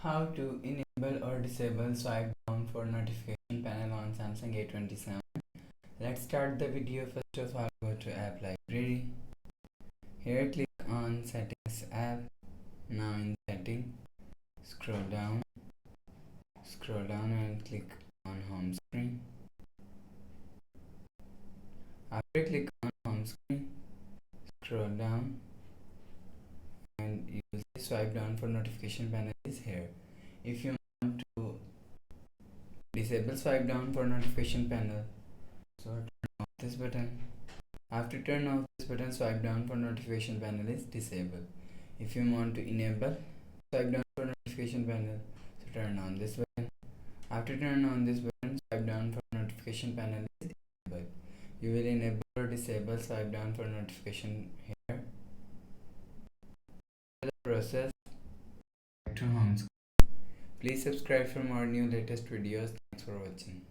How to enable or disable swipe down for notification panel on Samsung A27. Let's start the video. First of all, go to app library. Here click on settings app. Now in setting, scroll down and click on home screen. After click on home screen, scroll down and you will see swipe down for notification panel is here. If you want to disable swipe down for notification panel, so turn off this button. After turn off this button, swipe down for notification panel is disabled. If you want to enable swipe down for notification panel, so turn on this button. After turn on this button, swipe down for notification panel is enabled. You will enable or disable swipe down for notification here. The process to home screen. Please subscribe for more new latest videos. Thanks for watching.